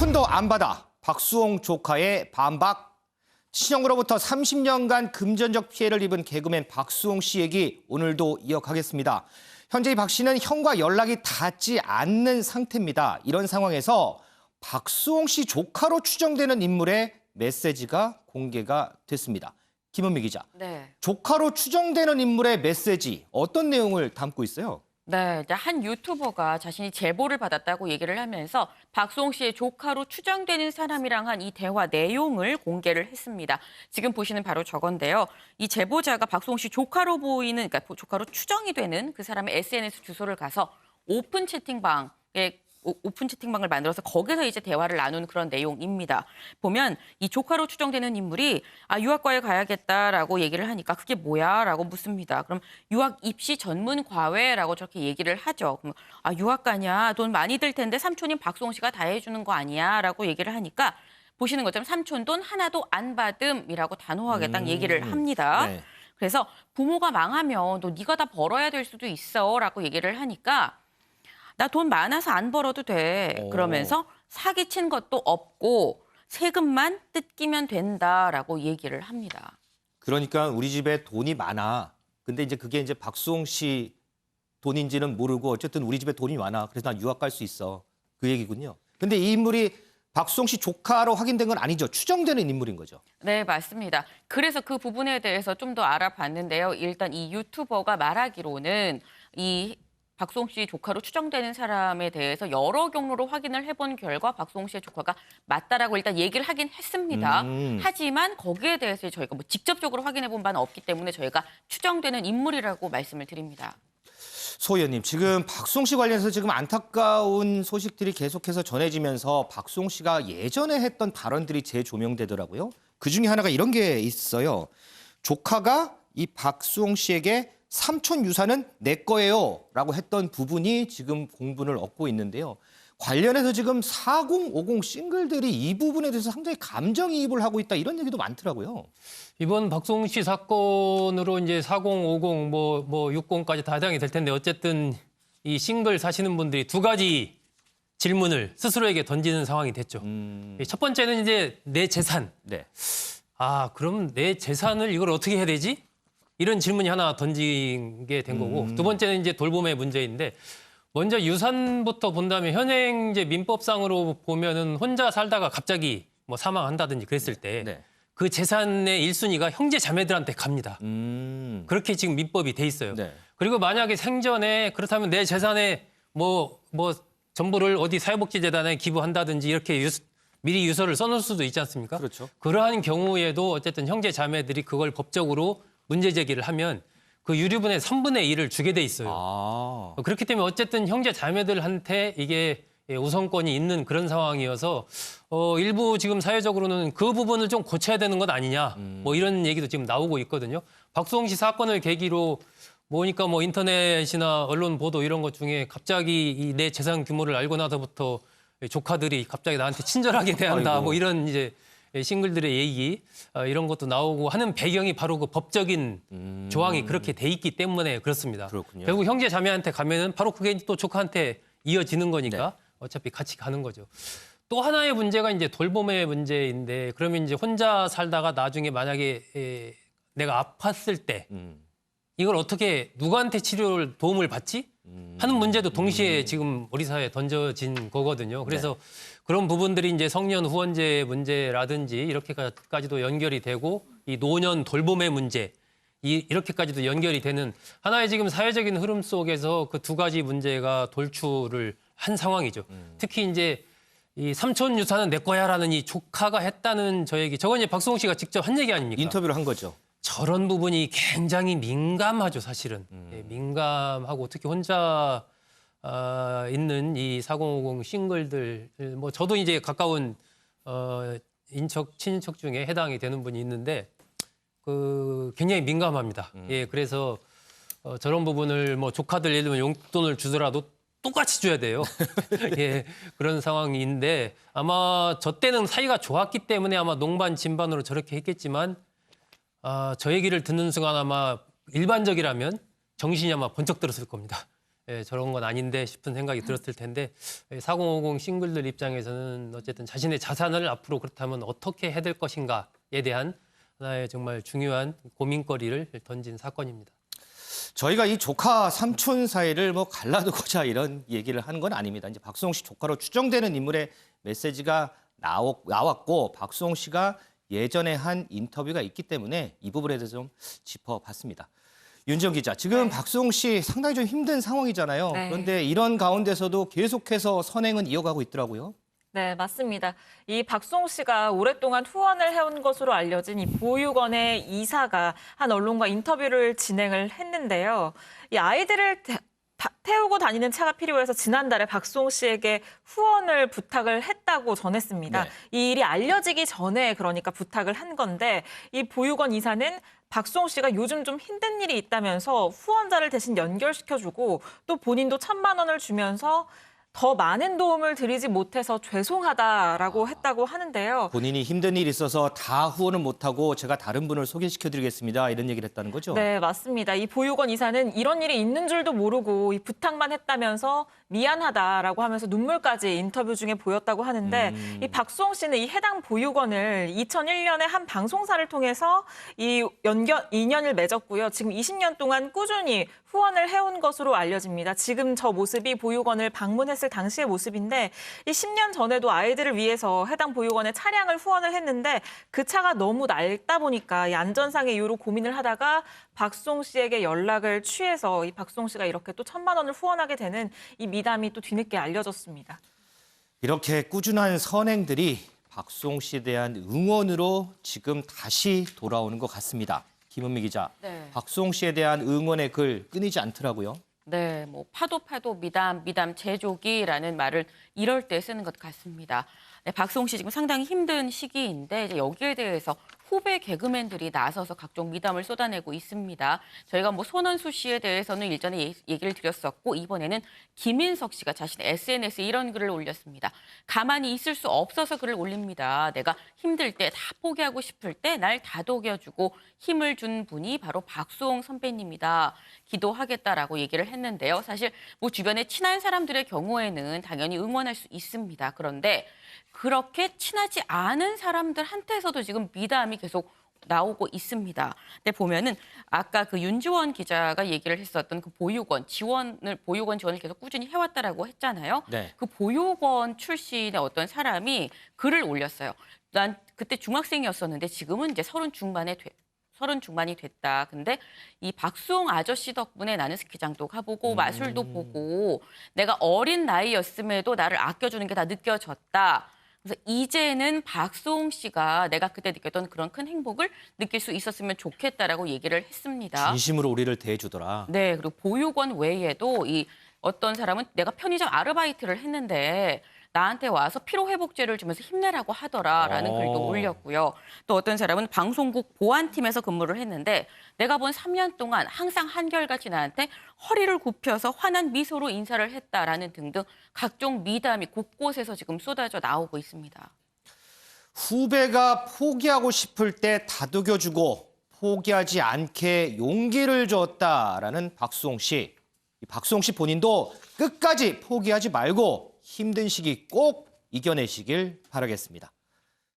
푼도 안 받아 박수홍 조카의 반박. 친형으로부터 30년간 금전적 피해를 입은 개그맨 박수홍 씨 얘기 오늘도 이어가겠습니다. 현재 박 씨는 형과 연락이 닿지 않는 상태입니다. 이런 상황에서 박수홍 씨 조카로 추정되는 인물의 메시지가 공개가 됐습니다. 김은미 기자, 조카로 추정되는 인물의 메시지 어떤 내용을 담고 있어요? 네, 한 유튜버가 자신이 제보를 받았다고 얘기를 하면서 박수홍 씨의 조카로 추정되는 사람이랑 한 이 대화 내용을 공개를 했습니다. 지금 보시는 바로 저건데요. 이 제보자가 박수홍 씨 조카로 보이는, 그러니까 조카로 추정이 되는 그 사람의 SNS 주소를 가서 오픈 채팅방을 만들어서 거기서 이제 대화를 나눈 그런 내용입니다. 보면 이 조카로 추정되는 인물이 유학과에 가야겠다라고 얘기를 하니까 그게 뭐야? 라고 묻습니다. 그럼 유학 입시 전문 과외라고 저렇게 얘기를 하죠. 그럼 유학 가냐? 돈 많이 들 텐데 삼촌인 박수홍 씨가 다 해주는 거 아니야? 라고 얘기를 하니까 보시는 것처럼 삼촌 돈 하나도 안 받음이라고 단호하게 딱 얘기를 합니다. 네. 그래서 부모가 망하면 너 네가 다 벌어야 될 수도 있어 라고 얘기를 하니까 나 돈 많아서 안 벌어도 돼. 그러면서 사기친 것도 없고 세금만 뜯기면 된다라고 얘기를 합니다. 그러니까 우리 집에 돈이 많아. 근데 이제 그게 이제 박수홍 씨 돈인지는 모르고 어쨌든 우리 집에 돈이 많아. 그래서 난 유학 갈 수 있어. 그 얘기군요. 근데 이 인물이 박수홍 씨 조카로 확인된 건 아니죠. 추정되는 인물인 거죠. 네, 맞습니다. 그래서 그 부분에 대해서 좀 더 알아봤는데요. 일단 이 유튜버가 말하기로는 이 박수홍 씨 조카로 추정되는 사람에 대해서 여러 경로로 확인을 해본 결과 박수홍 씨의 조카가 맞다라고 일단 얘기를 하긴 했습니다. 하지만 거기에 대해서 저희가 직접적으로 확인해 본 바는 없기 때문에 저희가 추정되는 인물이라고 말씀을 드립니다. 소 의원님, 지금 박수홍 씨 관련해서 지금 안타까운 소식들이 계속해서 전해지면서 박수홍 씨가 예전에 했던 발언들이 재조명되더라고요. 그중에 하나가 이런 게 있어요. 조카가 이 박수홍 씨에게 삼촌 유산은 내 거예요 라고 했던 부분이 지금 공분을 얻고 있는데요. 관련해서 지금 4050 싱글들이 이 부분에 대해서 상당히 감정이입을 하고 있다 이런 얘기도 많더라고요. 이번 박수홍 씨 사건으로 이제 4050 60까지 다 해당이 될 텐데 어쨌든 이 싱글 사시는 분들이 두 가지 질문을 스스로에게 던지는 상황이 됐죠. 첫 번째는 이제 내 재산. 네. 그럼 내 재산을 이걸 어떻게 해야 되지? 이런 질문이 하나 던진 게 된 거고 두 번째는 이제 돌봄의 문제인데 먼저 유산부터 본다면 현행 이제 민법상으로 보면은 혼자 살다가 갑자기 사망한다든지 그랬을 때 그 재산의 1순위가 형제 자매들한테 갑니다. 그렇게 지금 민법이 돼 있어요. 네. 그리고 만약에 생전에 그렇다면 내 재산의 전부를 어디 사회복지재단에 기부한다든지 이렇게 미리 유서를 써놓을 수도 있지 않습니까? 그렇죠. 그러한 경우에도 어쨌든 형제 자매들이 그걸 법적으로 문제 제기를 하면 그 유류분의 3분의 1을 주게 돼 있어요. 그렇기 때문에 어쨌든 형제 자매들한테 이게 우선권이 있는 그런 상황이어서 일부 지금 사회적으로는 그 부분을 좀 고쳐야 되는 것 아니냐 이런 얘기도 지금 나오고 있거든요. 박수홍 씨 사건을 계기로 보니까 인터넷이나 언론 보도 이런 것 중에 갑자기 이 내 재산 규모를 알고 나서부터 조카들이 갑자기 나한테 친절하게 대한다 이런 이제 싱글들의 얘기 이런 것도 나오고 하는 배경이 바로 그 법적인 조항이 그렇게 돼 있기 때문에 그렇습니다. 그렇군요. 결국 형제 자매한테 가면은 바로 그게 또 조카한테 이어지는 거니까 어차피 같이 가는 거죠. 또 하나의 문제가 이제 돌봄의 문제인데 그러면 이제 혼자 살다가 나중에 만약에 내가 아팠을 때 이걸 어떻게 누구한테 치료를 도움을 받지? 하는 문제도 동시에 지금 우리 사회에 던져진 거거든요. 그래서 그런 부분들이 이제 성년 후원제 문제라든지 이렇게까지도 연결이 되고 이 노년 돌봄의 문제 이렇게까지도 연결이 되는 하나의 지금 사회적인 흐름 속에서 그 두 가지 문제가 돌출을 한 상황이죠. 특히 이제 이 삼촌 유산은 내 거야라는 이 조카가 했다는 저 얘기. 저건 이제 박수홍 씨가 직접 한 얘기 아닙니까? 인터뷰를 한 거죠. 저런 부분이 굉장히 민감하죠, 사실은. 민감하고 특히 혼자 있는 이 4050 싱글들, 저도 이제 가까운 친인척 중에 해당이 되는 분이 있는데 굉장히 민감합니다. 그래서 저런 부분을 조카들 예를 들면 용돈을 주더라도 똑같이 줘야 돼요. 그런 상황인데 아마 저 때는 사이가 좋았기 때문에 아마 농반 진반으로 저렇게 했겠지만 저 얘기를 듣는 순간 아마 일반적이라면 정신이 아마 번쩍 들었을 겁니다. 저런 건 아닌데 싶은 생각이 들었을 텐데 4050 싱글들 입장에서는 어쨌든 자신의 자산을 앞으로 그렇다면 어떻게 해야 될 것인가에 대한 하나의 정말 중요한 고민거리를 던진 사건입니다. 저희가 이 조카 삼촌 사이를 뭐 갈라두고자 이런 얘기를 하는 건 아닙니다. 이제 박수홍 씨 조카로 추정되는 인물의 메시지가 나왔고 박수홍 씨가 예전에 한 인터뷰가 있기 때문에 이 부분에 대해서 좀 짚어봤습니다. 윤지영 기자, 지금 박수홍 씨 상당히 좀 힘든 상황이잖아요. 네. 그런데 이런 가운데서도 계속해서 선행은 이어가고 있더라고요. 네, 맞습니다. 이 박수홍 씨가 오랫동안 후원을 해온 것으로 알려진 이 보육원의 이사가 한 언론과 인터뷰를 진행을 했는데요. 이 아이들을 태우고 다니는 차가 필요해서 지난달에 박수홍 씨에게 후원을 부탁을 했다고 전했습니다. 네. 이 일이 알려지기 전에 그러니까 부탁을 한 건데 이 보육원 이사는 박수홍 씨가 요즘 좀 힘든 일이 있다면서 후원자를 대신 연결시켜주고 또 본인도 1,000만 원을 주면서 더 많은 도움을 드리지 못해서 죄송하다라고 했다고 하는데요. 본인이 힘든 일이 있어서 다 후원은 못하고 제가 다른 분을 소개시켜드리겠습니다. 이런 얘기를 했다는 거죠? 네, 맞습니다. 이 보육원 이사는 이런 일이 있는 줄도 모르고 이 부탁만 했다면서 미안하다라고 하면서 눈물까지 인터뷰 중에 보였다고 하는데 이 박수홍 씨는 이 해당 보육원을 2001년에 한 방송사를 통해서 이 인연을 맺었고요. 지금 20년 동안 꾸준히 후원을 해온 것으로 알려집니다. 지금 저 모습이 보육원을 방문했을 당시의 모습인데 이 10년 전에도 아이들을 위해서 해당 보육원에 차량을 후원을 했는데 그 차가 너무 낡다 보니까 이 안전상의 이유로 고민을 하다가 박수홍 씨에게 연락을 취해서 이 박수홍 씨가 이렇게 또 1,000만 원을 후원하게 되는 이 미담이 또 뒤늦게 알려졌습니다. 이렇게 꾸준한 선행들이 박수홍 씨에 대한 응원으로 지금 다시 돌아오는 것 같습니다. 김은미 기자, 네. 박수홍 씨에 대한 응원의 글 끊이지 않더라고요. 네, 뭐 파도 미담 제조기라는 말을 이럴 때 쓰는 것 같습니다. 네, 박수홍 씨 지금 상당히 힘든 시기인데 이제 여기에 대해서 후배 개그맨들이 나서서 각종 미담을 쏟아내고 있습니다. 저희가 뭐 손원수 씨에 대해서는 일전에 얘기를 드렸었고 이번에는 김인석 씨가 자신의 SNS에 이런 글을 올렸습니다. 가만히 있을 수 없어서 글을 올립니다. 내가 힘들 때 다 포기하고 싶을 때 날 다독여주고 힘을 준 분이 바로 박수홍 선배님이다. 기도하겠다라고 얘기를 했는데요. 사실 뭐 주변에 친한 사람들의 경우에는 당연히 응원할 수 있습니다. 그런데 그렇게 친하지 않은 사람들한테서도 지금 미담이 계속 나오고 있습니다. 근데 보면은 아까 그 윤지원 기자가 얘기를 했었던 그 보육원 지원을 계속 꾸준히 해왔다라고 했잖아요. 네. 그 보육원 출신의 어떤 사람이 글을 올렸어요. 난 그때 중학생이었었는데 지금은 이제 30중반이 됐다. 근데 이 박수홍 아저씨 덕분에 나는 스키장도 가보고 마술도 보고 내가 어린 나이였음에도 나를 아껴주는 게 다 느껴졌다. 그래서 이제는 박수홍 씨가 내가 그때 느꼈던 그런 큰 행복을 느낄 수 있었으면 좋겠다라고 얘기를 했습니다. 진심으로 우리를 대해주더라. 네, 그리고 보육원 외에도 이 어떤 사람은 내가 편의점 아르바이트를 했는데 나한테 와서 피로회복제를 주면서 힘내라고 하더라라는 글도 올렸고요. 또 어떤 사람은 방송국 보안팀에서 근무를 했는데 내가 본 3년 동안 항상 한결같이 나한테 허리를 굽혀서 환한 미소로 인사를 했다라는 등등 각종 미담이 곳곳에서 지금 쏟아져 나오고 있습니다. 후배가 포기하고 싶을 때 다독여주고 포기하지 않게 용기를 줬다라는 박수홍 씨. 이 박수홍 씨 본인도 끝까지 포기하지 말고 힘든 시기 꼭 이겨내시길 바라겠습니다.